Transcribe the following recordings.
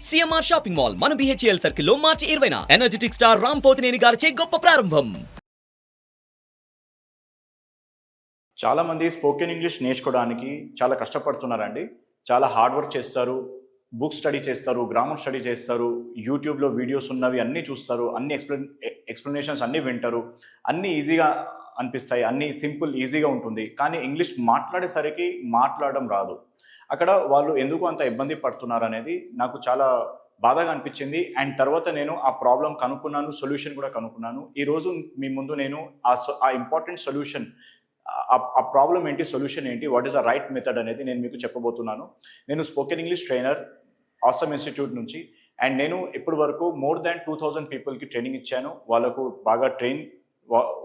CMR shopping mall మన BHEL సర్కిల్లో మార్చి 20న energetic star Ram Pothineni గారిచే గొప్ప ప్రారంభం. చాలా మంది స్పోకెన్ ఇంగ్లీష్ నేర్చుకోవడానికి చాలా కష్టపడుతున్నారండి. చాలా హార్డ్ వర్క్ చేస్తారు, బుక్ స్టడీ చేస్తారు, గ్రామర్ స్టడీ చేస్తారు, యూట్యూబ్లో వీడియోస్ ఉన్నవి అన్నీ చూస్తారు, అన్ని ఎక్స్ప్లెనేషన్స్ అన్నీ వింటారు, అన్నీ ఈజీగా అనిపిస్తాయి, అన్నీ సింపుల్ ఈజీగా ఉంటుంది. కానీ ఇంగ్లీష్ మాట్లాడేసరికి మాట్లాడడం రాదు. అక్కడ వాళ్ళు ఎందుకు అంత ఇబ్బంది పడుతున్నారు అనేది నాకు చాలా బాధగా అనిపించింది. అండ్ తర్వాత నేను ఆ ప్రాబ్లం కనుక్కున్నాను, సొల్యూషన్ కూడా కనుక్కున్నాను. ఈరోజు మీ ముందు నేను ఆ ఇంపార్టెంట్ సొల్యూషన్, ఆ ప్రాబ్లం ఏంటి, సొల్యూషన్ ఏంటి, what is the right method అనేది నేను మీకు చెప్పబోతున్నాను. నేను spoken English trainer awesome institute నుంచి. అండ్ నేను ఇప్పటి వరకు మోర్ దాన్ 2000 పీపుల్కి ట్రైనింగ్ ఇచ్చాను.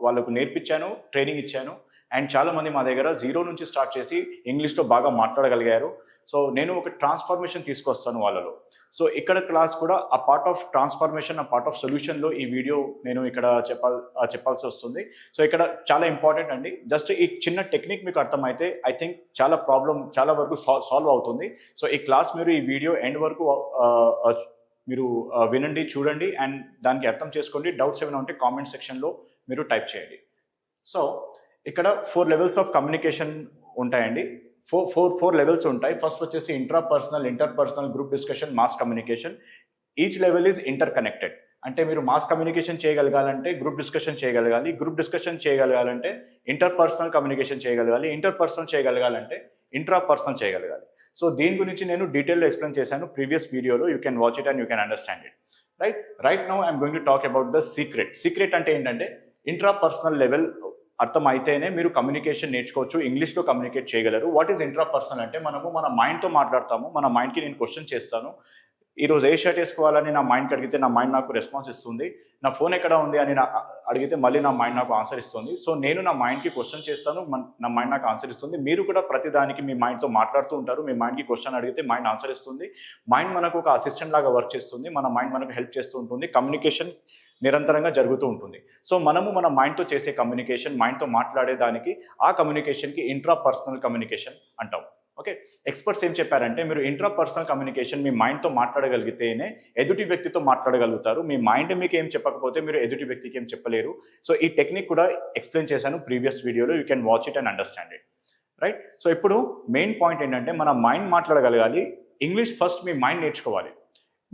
వాళ్ళకు నేర్పించాను, ట్రైనింగ్ ఇచ్చాను. అండ్ చాలామంది మా దగ్గర జీరో నుంచి స్టార్ట్ చేసి ఇంగ్లీష్లో బాగా మాట్లాడగలిగారు. సో నేను ఒక ట్రాన్స్ఫర్మేషన్ తీసుకొస్తాను వాళ్ళలో. సో ఇక్కడ క్లాస్ కూడా ఆ పార్ట్ ఆఫ్ ట్రాన్స్ఫర్మేషన్, ఆ పార్ట్ ఆఫ్ సొల్యూషన్లో ఈ వీడియో నేను ఇక్కడ చెప్పాల్సి వస్తుంది. సో ఇక్కడ చాలా ఇంపార్టెంట్ అండి. జస్ట్ ఈ చిన్న టెక్నిక్ మీకు అర్థమైతే ఐ థింక్ చాలా వరకు సాల్వ్ అవుతుంది. సో ఈ క్లాస్ మీరు ఈ వీడియో ఎండ్ వరకు మీరు వినండి, చూడండి, అండ్ దానికి అర్థం చేసుకోండి. డౌట్స్ ఏమైనా ఉంటే కామెంట్ సెక్షన్లో మీరు టైప్ చేయండి. సో ఇక్కడ 4 లెవెల్స్ ఆఫ్ కమ్యూనికేషన్ ఉంటాయండి. ఫోర్ లెవెల్స్ ఉంటాయి. ఫస్ట్ వచ్చేసి intrapersonal, interpersonal, group discussion, mass communication. Each level is inter connected. అంటే మీరు మాస్ కమ్యూనికేషన్ చేయగలగాలంటే గ్రూప్ డిస్కషన్ చేయగలగాలి, గ్రూప్ డిస్కషన్ చేయగలగాలంటే ఇంటర్పర్సనల్ కమ్యూనికేషన్ చేయగలగాలి, ఇంటర్పర్సనల్ చేయగలగాలంటే ఇంట్రాపర్సనల్ చేయగలగాలి. సో దీని గురించి నేను డీటెయిల్గా ఎక్స్ప్లెయిన్ చేశాను ప్రీవియస్ వీడియోలో. You can watch it and you can understand it. Right now I'm going to talk about the secret అంటే ఏంటంటే ఇంట్రాపర్సనల్ లెవెల్ అర్థమైతేనే మీరు కమ్యూనికేషన్ నేర్చుకోవచ్చు, ఇంగ్లీష్లో కమ్యూనికేట్ చేయగలరు. వాట్ ఈజ్ ఇంట్రాపర్సనల్ అంటే మనము మన మైండ్తో మాట్లాడతాము. మన మైండ్కి నేను క్వశ్చన్ చేస్తాను. ఈరోజు ఏ షర్ట్ వేసుకోవాలని నా మైండ్కి అడిగితే నా మైండ్ నాకు రెస్పాన్స్ ఇస్తుంది. నా ఫోన్ ఎక్కడ ఉంది అని అడిగితే మళ్ళీ నా మైండ్ నాకు ఆన్సర్ ఇస్తుంది. సో నేను నా మైండ్కి క్వశ్చన్ చేస్తాను, నా మైండ్ నాకు ఆన్సర్ ఇస్తుంది. మీరు కూడా ప్రతిదానికి మీ మైండ్తో మాట్లాడుతూ ఉంటారు. మీ మైండ్కి క్వశ్చన్ అడిగితే మైండ్ ఆన్సర్ ఇస్తుంది. మైండ్ మనకు ఒక అసిస్టెంట్ లాగా వర్క్ చేస్తుంది. మన మైండ్ మనకు హెల్ప్ చేస్తూ ఉంటుంది. కమ్యూనికేషన్ నిరంతరంగా జరుగుతూ ఉంటుంది. సో మనము మన మైండ్తో చేసే కమ్యూనికేషన్, మైండ్తో మాట్లాడేదానికి, ఆ కమ్యూనికేషన్కి ఇంట్రాపర్సనల్ కమ్యూనికేషన్ అంటాం. ఓకే, ఎక్స్పర్ట్స్ ఏం చెప్పారంటే మీరు ఇంట్రాపర్సనల్ కమ్యూనికేషన్ మీ మైండ్తో మాట్లాడగలిగితేనే ఎదుటి వ్యక్తితో మాట్లాడగలుగుతారు. మీ మైండ్ మీకు ఏం చెప్పకపోతే మీరు ఎదుటి వ్యక్తికి ఏం చెప్పలేరు. సో ఈ టెక్నిక్ కూడా ఎక్స్ప్లెయిన్ చేశాను ప్రీవియస్ వీడియోలో. You can watch it and understand it. Right. So ఇప్పుడు మెయిన్ పాయింట్ ఏంటంటే మన మైండ్ మాట్లాడగలగాలి. ఇంగ్లీష్ ఫస్ట్ మీ మైండ్ నేర్చుకోవాలి.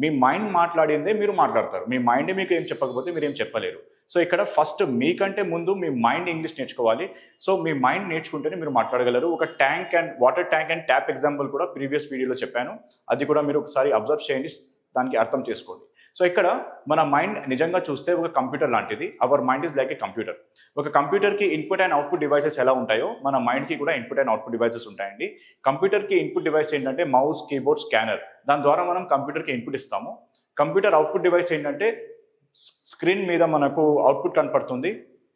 మీ మైండ్ మాట్లాడిందే మీరు మాట్లాడతారు. మీ మైండ్ మీకు ఏం చెప్పకపోతే మీరు ఏం చెప్పలేరు. సో ఇక్కడ ఫస్ట్ మీకంటే ముందు మీ మైండ్ ఇంగ్లీష్ నేర్చుకోవాలి. సో మీ మైండ్ నేర్చుకుంటేనే మీరు మాట్లాడగలరు. ఒక water tank and tap example కూడా ప్రీవియస్ వీడియోలో చెప్పాను. అది కూడా మీరు ఒకసారి అబ్జర్వ్ చేయండి, దానికి అర్థం చేసుకోండి. సో ఇక్కడ మన మైండ్ నిజంగా చూస్తే ఒక కంప్యూటర్ లాంటిది. Our mind is like A computer. ఒక కంప్యూటర్కి ఇన్పుట్ అండ్ అవుట్పుట్ డివైసెస్ ఎలా ఉంటాయో మన మైండ్కి కూడా ఇన్పుట్ అండ్ అవుట్పుట్ డివైసెస్ ఉంటాయండి. కంప్యూటర్కి ఇన్పుట్ డివైస్ ఏంటంటే మౌస్, కీబోర్డ్, స్కానర్. దాని ద్వారా మనం కంప్యూటర్కి ఇన్పుట్ ఇస్తాము. కంప్యూటర్ అవుట్పుట్ డివైస్ ఏంటంటే స్క్రీన్ మీద మనకు అవుట్పుట్ కనపడుతుంది,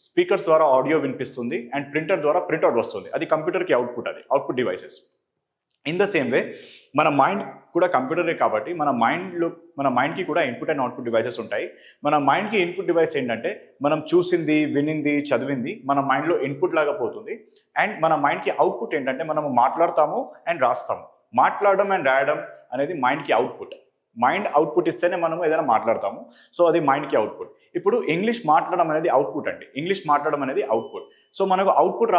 స్పీకర్స్ ద్వారా ఆడియో వినిపిస్తుంది, అండ్ ప్రింటర్ ద్వారా ప్రింట్అవుట్ వస్తుంది. అది కంప్యూటర్కి అవుట్పుట్, అది output devices. In the same way మన మైండ్ కూడా కంప్యూటరే కాబట్టి మన మైండ్కి కూడా ఇన్పుట్ అండ్ అవుట్పుట్ డివైసెస్ ఉంటాయి. మన మైండ్కి ఇన్పుట్ డివైస్ ఏంటంటే మనం చూసింది, వినింది, చదివింది మన మైండ్లో ఇన్పుట్ లాగా పోతుంది. అండ్ మన మైండ్కి అవుట్పుట్ ఏంటంటే మనం మాట్లాడతాము అండ్ రాస్తాము. మాట్లాడడం అండ్ రాయడం అనేది మైండ్కి అవుట్పుట్. మైండ్ అవుట్పుట్ ఇస్తేనే మనం ఏదైనా మాట్లాడతాము. సో అది మైండ్కి అవుట్పుట్. ఇప్పుడు ఇంగ్లీష్ మాట్లాడడం అనేది అవుట్పుట్ అండి. ఇంగ్లీష్ మాట్లాడడం అనేది అవుట్పుట్. సో మనకు అవుట్పుట్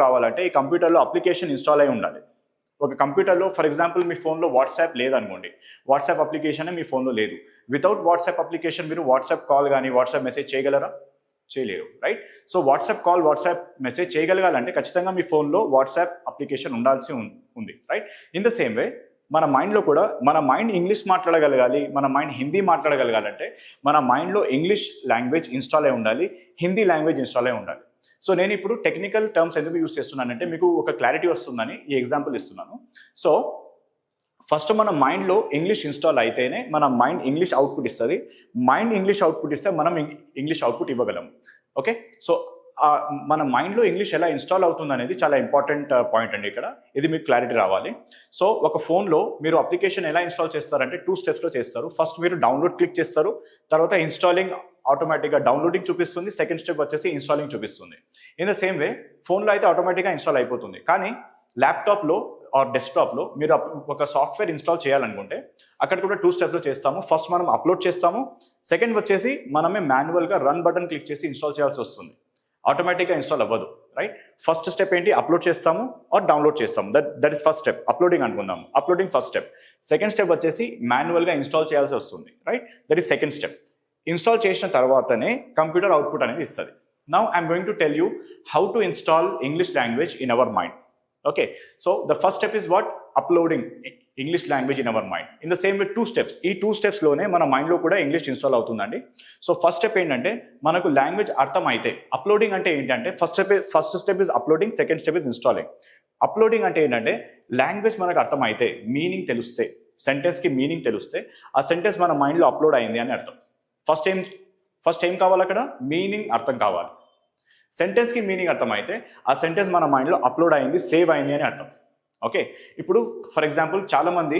రావాలంటే ఈ కంప్యూటర్లో అప్లికేషన్ ఇన్స్టాల్ అయి ఉండాలి. ఒక కంప్యూటర్లో ఫర్ ఎగ్జాంపుల్ మీ ఫోన్లో వాట్సాప్ లేదనుకోండి, వాట్సాప్ అప్లికేషన్ మీ ఫోన్లో లేదు. వితౌట్ వాట్సాప్ అప్లికేషన్ మీరు వాట్సాప్ కాల్ కానీ వాట్సాప్ మెసేజ్ చేయగలరా? చేయలేరు. Right. So WhatsApp call, WhatsApp message చేయగలగాలంటే ఖచ్చితంగా మీ ఫోన్లో వాట్సాప్ అప్లికేషన్ ఉండాల్సి ఉంది. Right. In the same way మన మైండ్లో కూడా మన మైండ్ ఇంగ్లీష్ మాట్లాడగలగాలి, మన మైండ్ హిందీ మాట్లాడగలగాలంటే మన మైండ్లో ఇంగ్లీష్ లాంగ్వేజ్ ఇన్స్టాల్ అయి ఉండాలి, హిందీ లాంగ్వేజ్ ఇన్స్టాల్ అయి ఉండాలి. సో నేను ఇప్పుడు టెక్నికల్ టర్మ్స్ ఎందుకు యూజ్ చేస్తున్నానంటే మీకు ఒక క్లారిటీ వస్తుందని ఈ ఎగ్జాంపుల్ ఇస్తున్నాను. సో ఫస్ట్ మన మైండ్లో ఇంగ్లీష్ ఇన్స్టాల్ అయితేనే మన మైండ్ ఇంగ్లీష్ అవుట్పుట్ ఇస్తుంది. మైండ్ ఇంగ్లీష్ అవుట్పుట్ ఇస్తే మనం ఇంగ్లీష్ అవుట్పుట్ ఇవ్వగలము. ఓకే. సో మన మైండ్లో ఇంగ్లీష్ ఎలా ఇన్స్టాల్ అవుతుంది అనేది చాలా ఇంపార్టెంట్ పాయింట్ అండి. ఇక్కడ ఇది మీకు క్లారిటీ రావాలి. సో ఒక ఫోన్లో మీరు అప్లికేషన్ ఎలా ఇన్స్టాల్ చేస్తారంటే 2 స్టెప్స్లో చేస్తారు. ఫస్ట్ మీరు డౌన్లోడ్ క్లిక్ చేస్తారు, తర్వాత ఇన్స్టాలింగ్ ఆటోమేటిక్గా డౌన్లోడింగ్ చూపిస్తుంది, సెకండ్ స్టెప్ వచ్చేసి ఇన్స్టాలింగ్ చూపిస్తుంది. ఇన్ ద సేమ్ వే ఫోన్లో అయితే ఆటోమేటిక్గా ఇన్స్టాల్ అయిపోతుంది. కానీ ల్యాప్టాప్లో ఆర్ డెస్క్టాప్లో మీరు ఒక సాఫ్ట్వేర్ ఇన్స్టాల్ చేయాలనుకుంటే అక్కడ కూడా 2 స్టెప్స్లో చేస్తాము. ఫస్ట్ మనం అప్లోడ్ చేస్తాము. సెకండ్ వచ్చేసి మనమే మాన్యువల్గా రన్ బటన్ క్లిక్ చేసి ఇన్స్టాల్ చేయాల్సి వస్తుంది. ఆటోమేటిక్గా ఇన్స్టాల్ అవ్వదు, రైట్? ఫస్ట్ స్టెప్ ఏంటి? అప్లోడ్ చేస్తాము ఆర్ డౌన్లోడ్ చేస్తాము. That is first step. Uploading అనుకుందాము. Uploading first step. Second step వచ్చేసి మాన్యువల్గా ఇన్స్టాల్ చేయాల్సి వస్తుంది, right? That is second step. Install చేసిన తర్వాతనే కంప్యూటర్ అవుట్పుట్ అనేది ఇస్తుంది. Now I'm going to tell you how to install English language in our mind. Okay, so the first step is what? Uploading English language in our mind. In the same way 2 steps. ఈ 2 steps లోనే మన mind లో కూడా English install అవుతుందండి. So first step ఏంటంటే మనకు language అర్థం అయితే, అప్లోడింగ్ అంటే ఏంటంటే first step is uploading, second step is installing. Uploading అంటే ఏంటంటే లాంగ్వేజ్ మనకు అర్థం అయితే, మీనింగ్ తెలిస్తే, సెంటెన్స్ కి మీనింగ్ తెలిస్తే ఆ సెంటెన్స్ మన మైండ్ లో అప్లోడ్ అయింది అని అర్థం. ఫస్ట్ ఏం కావాలి? అక్కడ మీనింగ్ అర్థం కావాలి. సెంటెన్స్కి మీనింగ్ అర్థమైతే ఆ సెంటెన్స్ మన మైండ్లో అప్లోడ్ అయింది, సేవ్ అయింది అని అర్థం. ఓకే, ఇప్పుడు ఫర్ ఎగ్జాంపుల్ చాలామంది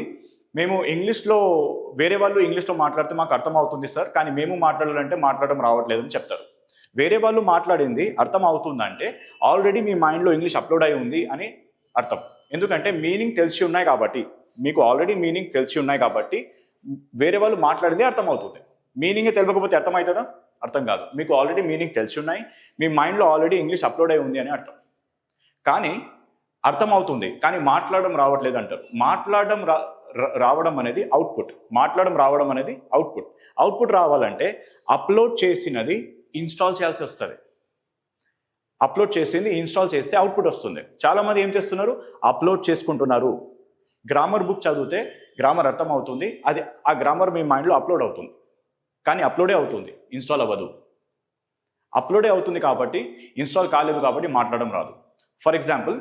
మేము ఇంగ్లీష్లో, వేరే వాళ్ళు ఇంగ్లీష్లో మాట్లాడితే మాకు అర్థం అవుతుంది సార్, కానీ మేము మాట్లాడాలంటే మాట్లాడడం రావట్లేదు అని చెప్తారు. వేరే వాళ్ళు మాట్లాడింది అర్థం అవుతుందంటే ఆల్రెడీ మీ మైండ్లో ఇంగ్లీష్ అప్లోడ్ అయి ఉంది అని అర్థం. ఎందుకంటే మీనింగ్ తెలిసి ఉన్నాయి కాబట్టి, మీకు ఆల్రెడీ మీనింగ్ తెలిసి ఉన్నాయి కాబట్టి వేరే వాళ్ళు మాట్లాడింది అర్థం అవుతుంది. మీనింగే తెలియకపోతే అర్థమవుతుందా? అర్థం కాదు. మీకు ఆల్రెడీ మీనింగ్ తెలిసి ఉన్నాయి, మీ మైండ్లో ఆల్రెడీ ఇంగ్లీష్ అప్లోడ్ అయి ఉంది అని అర్థం. కానీ అర్థం అవుతుంది, కానీ మాట్లాడడం రావట్లేదు అంటారు. మాట్లాడడం రావడం అనేది అవుట్పుట్. మాట్లాడడం రావడం అనేది అవుట్పుట్. అవుట్పుట్ రావాలంటే అప్లోడ్ చేసినది ఇన్స్టాల్ చేయాల్సి వస్తుంది. అప్లోడ్ చేసింది ఇన్స్టాల్ చేస్తే అవుట్పుట్ వస్తుంది. చాలామంది ఏం చేస్తున్నారు? అప్లోడ్ చేసుకుంటున్నారు. గ్రామర్ బుక్ చదివితే గ్రామర్ అర్థం అవుతుంది, అది ఆ గ్రామర్ మీ మైండ్లో అప్లోడ్ అవుతుంది, కానీ అప్లోడే అవుతుంది, ఇన్స్టాల్ అవ్వదు. అప్లోడే అవుతుంది కాబట్టి ఇన్స్టాల్ కాలేదు కాబట్టి మాట్లాడడం రాదు. ఫర్ ఎగ్జాంపుల్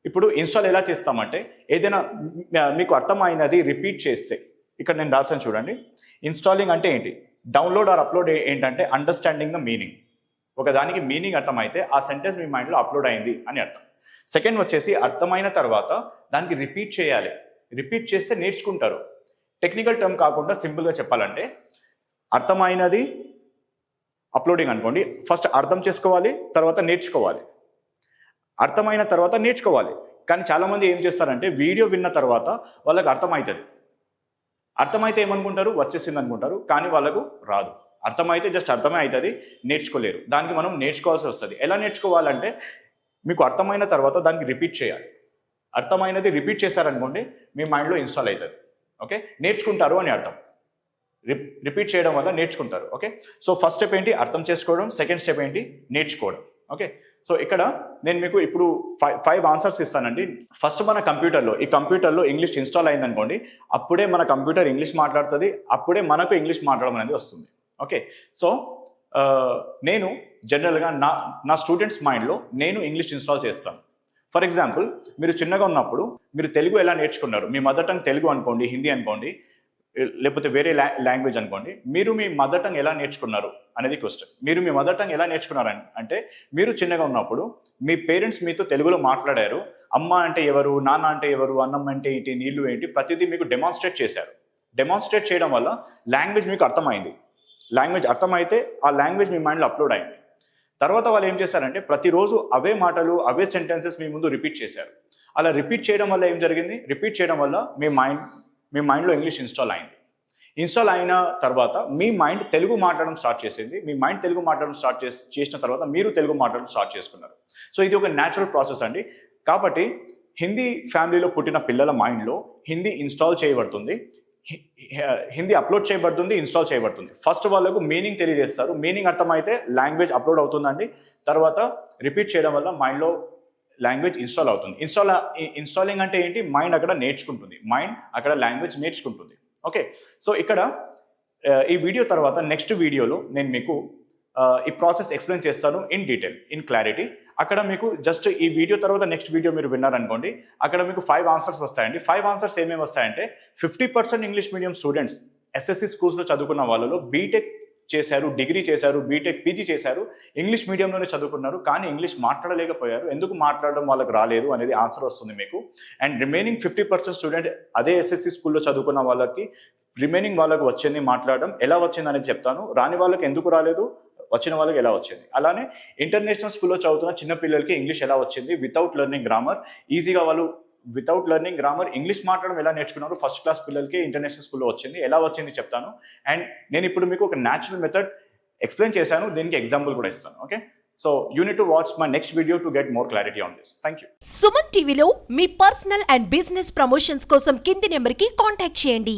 ఇప్పుడు ఇన్స్టాల్ ఎలా చేస్తామంటే, ఏదైనా మీకు అర్థమైనది రిపీట్ చేస్తే, ఇక్కడ నేను రాసాను చూడండి. ఇన్స్టాలింగ్ అంటే ఏంటి? డౌన్లోడ్ ఆర్ అప్లోడ్ ఏంటంటే అండర్స్టాండింగ్ ద మీనింగ్. ఒకదానికి మీనింగ్ అర్థమైతే ఆ సెంటెన్స్ మీ మైండ్లో అప్లోడ్ అయింది అని అర్థం. సెకండ్ వచ్చేసి అర్థమైన తర్వాత దానికి రిపీట్ చేయాలి. రిపీట్ చేస్తే నేర్చుకుంటారు. టెక్నికల్ టర్మ్ కాకుండా సింపుల్గా చెప్పాలంటే, అర్థమైనది అప్లోడింగ్ అనుకోండి. ఫస్ట్ అర్థం చేసుకోవాలి, తర్వాత నేర్చుకోవాలి. అర్థమైన తర్వాత నేర్చుకోవాలి. కానీ చాలామంది ఏం చేస్తారంటే వీడియో విన్న తర్వాత వాళ్ళకి అర్థమవుతుంది. అర్థమైతే ఏమనుకుంటారు? వచ్చేసింది అనుకుంటారు, కానీ వాళ్ళకు రాదు. అర్థమైతే జస్ట్ అర్థమే అవుతుంది, నేర్చుకోలేరు. దానికి మనం నేర్చుకోవాల్సి వస్తుంది. ఎలా నేర్చుకోవాలంటే, మీకు అర్థమైన తర్వాత దానికి రిపీట్ చేయాలి. అర్థమైనది రిపీట్ చేశారనుకోండి మీ మైండ్లో ఇన్స్టాల్ అవుతుంది. ఓకే, నేర్చుకుంటారు అని అర్థం. రిపీట్ చేయడం వల్ల నేర్చుకుంటారు. ఓకే, సో ఫస్ట్ స్టెప్ ఏంటి? అర్థం చేసుకోవడం. సెకండ్ స్టెప్ ఏంటి? నేర్చుకోవడం. ఓకే, సో ఇక్కడ నేను మీకు ఇప్పుడు 5 ఆన్సర్స్ ఇస్తానండి. ఫస్ట్ మన కంప్యూటర్లో ఇంగ్లీష్ ఇన్స్టాల్ అయిందనుకోండి, అప్పుడే మన కంప్యూటర్ ఇంగ్లీష్ మాట్లాడుతుంది, అప్పుడే మనకు ఇంగ్లీష్ మాట్లాడడం అనేది వస్తుంది. ఓకే, సో నేను జనరల్గా నా స్టూడెంట్స్ మైండ్లో నేను ఇంగ్లీష్ ఇన్స్టాల్ చేస్తాను. ఫర్ ఎగ్జాంపుల్ మీరు చిన్నగా ఉన్నప్పుడు మీరు తెలుగు ఎలా నేర్చుకున్నారు? మీ మదర్ టంగ్ తెలుగు అనుకోండి, హిందీ అనుకోండి, లేకపోతే వేరే లాంగ్వేజ్ అనుకోండి. మీరు మీ మదర్ టంగ్ ఎలా నేర్చుకున్నారు అనేది క్వశ్చన్. మీరు మీ మదర్ టంగ్ ఎలా నేర్చుకున్నారు అంటే, మీరు చిన్నగా ఉన్నప్పుడు మీ పేరెంట్స్ మీతో తెలుగులో మాట్లాడారు. అమ్మ అంటే ఎవరు, నాన్న అంటే ఎవరు, అన్నం అంటే ఏంటి, నీళ్లు ఏంటి, ప్రతిదీ మీకు డెమాన్స్ట్రేట్ చేశారు. డెమాన్స్ట్రేట్ చేయడం వల్ల లాంగ్వేజ్ మీకు అర్థమైంది. లాంగ్వేజ్ అర్థమైతే ఆ లాంగ్వేజ్ మీ మైండ్లో అప్లోడ్ అయింది. తర్వాత వాళ్ళు ఏం చేశారంటే ప్రతిరోజు అవే మాటలు, అవే సెంటెన్సెస్ మీ ముందు రిపీట్ చేశారు. అలా రిపీట్ చేయడం వల్ల ఏం జరిగింది? రిపీట్ చేయడం వల్ల మీ మైండ్లో ఇంగ్లీష్ ఇన్స్టాల్ అయింది. ఇన్స్టాల్ అయిన తర్వాత మీ మైండ్ తెలుగు మాట్లాడడం స్టార్ట్ చేసింది. మీ మైండ్ తెలుగు మాట్లాడడం స్టార్ట్ చేసిన తర్వాత మీరు తెలుగు మాట్లాడడం స్టార్ట్ చేసుకున్నారు. సో ఇది ఒక న్యాచురల్ ప్రాసెస్ అండి. కాబట్టి హిందీ ఫ్యామిలీలో పుట్టిన పిల్లల మైండ్లో హిందీ ఇన్స్టాల్ చేయబడుతుంది, హిందీ అప్లోడ్ చేయబడుతుంది, ఇన్స్టాల్ చేయబడుతుంది. ఫస్ట్ వాళ్ళకు మీనింగ్ తెలియజేస్తారు. మీనింగ్ అర్థమైతే లాంగ్వేజ్ అప్లోడ్ అవుతుందండి. తర్వాత రిపీట్ చేయడం వల్ల మైండ్లో లాంగ్వేజ్ ఇన్స్టాల్ అవుతుంది. ఇన్స్టాలింగ్ అంటే ఏంటి? మైండ్ అక్కడ నేర్చుకుంటుంది, మైండ్ అక్కడ లాంగ్వేజ్ నేర్చుకుంటుంది. ఓకే, సో ఇక్కడ ఈ వీడియో తర్వాత నెక్స్ట్ వీడియోలో నేను మీకు ఈ ప్రాసెస్ ఎక్స్ప్లెయిన్ చేస్తాను ఇన్ డీటెయిల్, ఇన్ క్లారిటీ. అక్కడ మీకు జస్ట్ ఈ వీడియో తర్వాత నెక్స్ట్ వీడియో మీరు విన్నారనుకోండి, అక్కడ మీకు 5 ఆన్సర్స్ వస్తాయండి. 5 ఆన్సర్స్ ఏమేమి వస్తాయంటే, 50% ఇంగ్లీష్ మీడియం స్టూడెంట్స్ ఎస్ఎస్సి స్కూల్స్లో చదువుకున్న వాళ్ళలో బీటెక్ చేశారు, డిగ్రీ చేశారు, బీటెక్ పీజీ చేశారు, ఇంగ్లీష్ మీడియంలోనే చదువుకున్నారు, కానీ ఇంగ్లీష్ మాట్లాడలేకపోయారు. ఎందుకు మాట్లాడడం వాళ్ళకి రాలేదు అనేది ఆన్సర్ వస్తుంది మీకు. అండ్ రిమైనింగ్ 50% స్టూడెంట్ అదే ఎస్ఎస్సి స్కూల్లో చదువుకున్న వాళ్ళకి రిమైనింగ్ వాళ్ళకు వచ్చింది మాట్లాడడం. ఎలా వచ్చింది అనేది చెప్తాను. రాని వాళ్ళకి ఎందుకు రాలేదు, వచ్చిన వాళ్ళకి ఎలా వచ్చింది. అలానే ఇంటర్నేషనల్ స్కూల్లో చదువుతున్న చిన్న పిల్లలకి ఇంగ్లీష్ ఎలా వచ్చింది వితౌట్ లెర్నింగ్ గ్రామర్, ఈజీగా వాళ్ళు వితౌట్ లెర్నింగ్ గ్రామర్ ఇంగ్లీష్ మాట్లాడడం ఎలా నేర్చుకున్నారు ఫస్ట్ క్లాస్ పిల్లలకి ఇంటర్నేషనల్ స్కూల్లో వచ్చింది, ఎలా వచ్చింది చెప్తాను. అండ్ నేను ఇప్పుడు మీకు ఒక న్యాచురల్ మెథడ్ ఎక్స్ప్లెయిన్ చేశాను, దీనికి ఎగ్జాంపుల్ కూడా ఇస్తాను. Okay, so you need to watch my next video to get more clarity on this. Thank you. Suman టీవీలో మీ పర్సనల్ అండ్ బిజినెస్ ప్రమోషన్స్ కోసం కింది నెంబర్కి కాంటాక్ట్ చేయండి.